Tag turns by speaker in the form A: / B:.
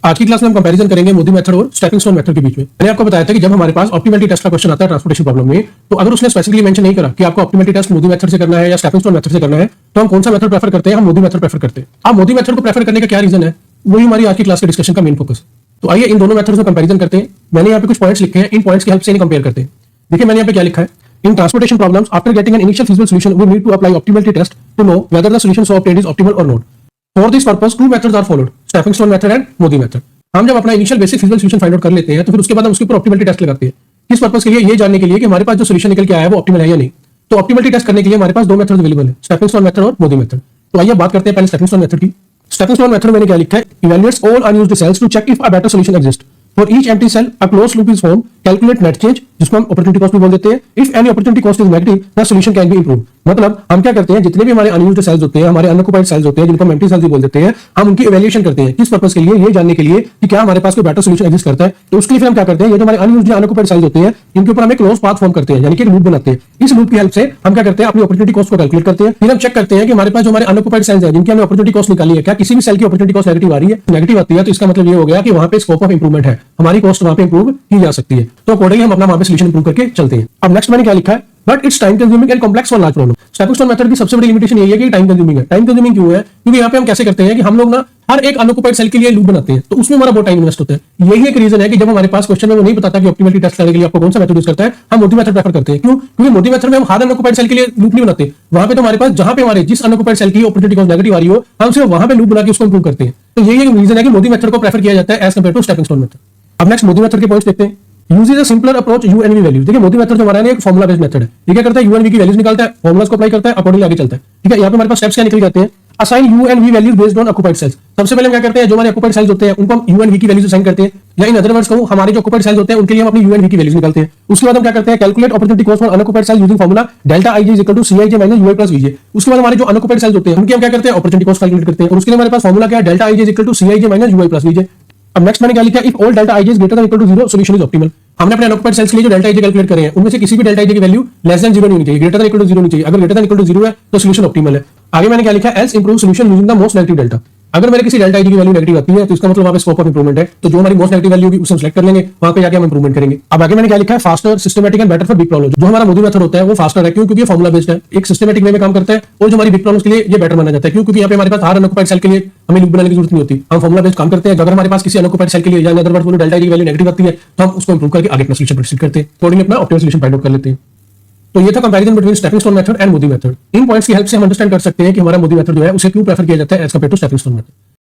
A: आज की क्लास में हम कंपैरिजन करेंगे मोदी मेथड और स्टेपिंग स्टोन मेथड के बीच में। मैंने आपको बताया था कि जब हमारे पास ऑप्टिमलिटी टेस्ट का क्वेश्चन आता है ट्रांसपोर्टेशन प्रॉब्लम में, तो अगर उसने स्पेसिफिकली मेंशन नहीं करा कि आपको ऑप्टिमलिटी टेस्ट मोदी मेथड से करना है या स्टेपिंग स्टोन मेथड से करना है, तो हम कौन सा मेथड प्रेफर करते हैं? हम मोदी मेथड प्रेफर करते हैं। आप मोदी मेथड को प्रेफर करने का क्या रीजन है, वही हमारी आज की क्लास के डिस्कशन का मेन फोकस। तो आइए इन दोनों मेथड्स में कंपैरिजन करते हैं। मैंने यहाँ पे कुछ पॉइंट्स लिखे हैं, इन पॉइंट्स की हेल्प से इन्हें कंपेयर करते हैं। देखिए मैंने यहाँ पे क्या लिखा है, in transportation problems after getting an initial feasible solution we need to apply optimality test to know whether the solution so obtained is optimal और not. For this purpose two methods are followed, stepping stone method and MODI method. हम जब अपना initial basic feasible solution find out कर लेते हैं तो फिर उसके बाद हम उसके ऊपर ऑप्टिमलिटी टेस्ट लगाते हैं। किस पर्पस के लिए? ये जानने के लिए कि हमारे पास जो सॉल्यूशन निकल के आया है वो ऑप्टिमल है या नहीं। तो ऑप्टिमलिटी टेस्ट करने के लिए हमारे पास दो मेथड्स अवेलेबल है, स्टेपिंग स्टोन मेथड और मोदी मेथड। तो आइए बात करते हैं पहले स्टेपिंग स्टोन मेथड की। स्टेपिंग स्टोन मेथड मैंने क्या लिखा है, evaluates all unused cells to check if a better solution exist. For each empty cell a closed loop is formed, calculate net change, जिसको हम अपॉर्चुनिटी कॉस्ट भी बोल देते हैं। If any opportunity cost is negative the solution can be improved. मतलब हम क्या करते हैं, जितने भी हमारे अनयूज्ड सेल्स होते हैं, हमारे अनऑक्युपाइड सेल्स होते हैं, जिनको हम एम्प्टी सेल्स भी बोल देते हैं, हम उनकी इवैल्यूएशन करते हैं। किस पर्पस के लिए? ये जानने के लिए कि क्या हमारे पास कोई बेटर सॉल्यूशन एग्जिस्ट करता है। तो उसके लिए फिर हम क्या करते हैं, ये जो हमारे अनयूज्ड या अनऑक्युपाइड सेल्स होते हैं, इनके ऊपर हम एक क्लोज पाथ फॉर्म करते हैं, यानी कि लूप बनाते हैं। इस लूप की हेल्प से हम क्या करते हैं, अपनी अपॉर्चुनिटी कॉस्ट को कैलकुलेट करते हैं। फिर हम चेक करते हैं कि हमारे पास जो हमारे अनऑक्युपाइड सेल्स हैं, जिनकी हमने अपॉर्चुनिटी कॉस्ट निकाली है, क्या किसी भी सेल की अपॉर्चुनिटी कॉस्ट नेगेटिव आ रही है? नेगेटिव आती है तो इसका मतलब ये हो गया कि वहां पे स्कोप ऑफ इंप्रूवमेंट है, हमारी कॉस्ट वहां पे इंप्रूव की जा सकती है। तो अकॉर्डिंगली हम अपना वहां पे सॉल्यूशन इंप्रूव करके चलते हैं। अब नेक्स्ट मैंने क्या लिखा है, but it's time consuming and complex for large problem. Stepping stone method की सबसे बड़ी लिमिटेशन यही है कि टाइम कंज्यूमिंग है। टाइम कंज्यूमिंग क्यों है? क्योंकि यहाँ पे हम कैसे करते हैं कि हम लोग ना हर एक अनऑक्युपाइड सेल के लिए लूप बनाते हैं, तो उसमें हमारा बहुत टाइम इन्वेस्ट होता है। यही एक रीजन है कि जब हमारे पास क्वेश्चन में वो नहीं बताता कि ऑप्टिमलिटी टेस्ट करने के लिए आपको कौन सा मेथड यूज करता है, हम मोदी मेथड प्रेफर करते हैं। क्यों? क्योंकि मोदी मेथड में हम हर अनऑक्युपाइड सेल के लिए लूप नहीं बनाते। वहां पे तो हमारे पास जहां पे हमारे जिस अनऑक्युपाइड सेल की अपॉर्चुनिटी कॉस्ट नेगेटिव आ रही हो, हम सिर्फ वहां पे लूप बना के उसको इंप्रूव करते हैं। तो यही एक रीजन है कि मोदी मेथड को प्रेफर किया जाता है as compare to stepping stone method. अब नेक्स्ट मोदी मेथड के पॉइंट्स देखते हैं। Uses a simpler approach U and V values. देखिए मोदी मेथड जो हमारा है एक फॉर्मुला बेस्ड मेथड है। ये क्या करता है, यू एंड वी की वैल्यूज निकालता है, फॉर्मुलास को अप्लाई करता है, अकॉर्डिंगली आगे चलता है। ठीक है, यहाँ पे हमारे पास स्टेप्स क्या निकल जाते हैं, assign U and V values based on occupied cells. सबसे पहले हम क्या करते हैं, जो हमारे ऑक्युपाइड सेल्स होते हैं उनको हम यू एंड वी की वैल्यूज असाइन करते हैं, या इन अदर वर्ड्स कहूं हमारे जो ऑक्युपाइड सेल्स होते हैं उनके लिए हम अपनी यू एंड वी की वैल्यूज निकालते हैं। उसके बाद हम क्या करते हैं, calculate opportunity cost for unoccupied cell using formula delta IJ is equal to CIJ minus UI plus VJ. उसके बाद हमारे जो अनऑक्युपाइड सेल्स होते हैं उनकी हम क्या करते हैं, अपॉर्चुनिटी कॉस्ट कैलकुलेट करते हैं, और उसके लिए हमारे पास फॉर्मूला क्या है, delta IJ is equal to CIJ minus UI plus VJ. अब नेक्स्ट मैंने क्या लिखा, if all delta IJ is greater than equal to 0 solution is optimal. हमने अपने अनऑक्युपाइड सेल्स के लिए जो डेल्टा आईजे कैलकुलेट करे हैं उनमें से किसी भी डेल्टा आईजे की वैल्यू लेस देन 0 नहीं होनी चाहिए, ग्रेटर देन इक्वल टू 0 नहीं चाहिए। अगर ग्रेटर देन इक्वल टू 0 है तो सॉल्यूशन ऑप्टिमल है। आगे मैंने क्या लिखा, else improve solution using the most negative delta. अगर मेरे किसी डेल्टा आईजे की वैल्यू नेगेटिव आती है तो इसका मतलब वहां पे स्कोप ऑफ इंप्रूवमेंट है, तो जो हमारी मोस्ट नेगेटिव वैल्यू होगी उसे हम सेलेक्ट कर लेंगे, वहां पे जाके हम इंप्रूवमेंट करेंगे। अब आगे मैंने क्या लिखा है, faster systematic and better for big problem. जो हमारा मोदी मेथड होता है वो फास्टर है, क्यों? क्योंकि ये फॉर्मुला बेस्ड है, एक सिस्टमैटिक वे में काम करता है, और जो हमारी बिग प्रॉब्लम्स के लिए ये बेटर माना जाता है। क्यों? क्योंकि यहाँ पे हमारे पास हर अनऑक्युपाइड सेल के लिए हमें लूप बनाने की जरूरत नहीं होती, हम फॉर्मुला बेस्ड काम करते हैं। अगर हमारे पास किसी अनऑक्युपाइड सेल के लिए या अदर वर्ड डेल्टा की वैल्यू नेगेटिव आती है तो हम उसको इंप्रूव करके आगे अपना सॉल्यूशन प्रोसीड करते हैं, अकॉर्डिंगली अपना ऑप्टिमल सॉल्यूशन फाइंड आउट कर लेते हैं। तो ये था comparison between stepping stone method and MODI method. In points की हेल्प से हम अंडरस्टैंड कर सकते हैं कि हमारा मोदी मेथड जो है उसे क्यों प्रेफर किया जाता है as compare to stepping stone method.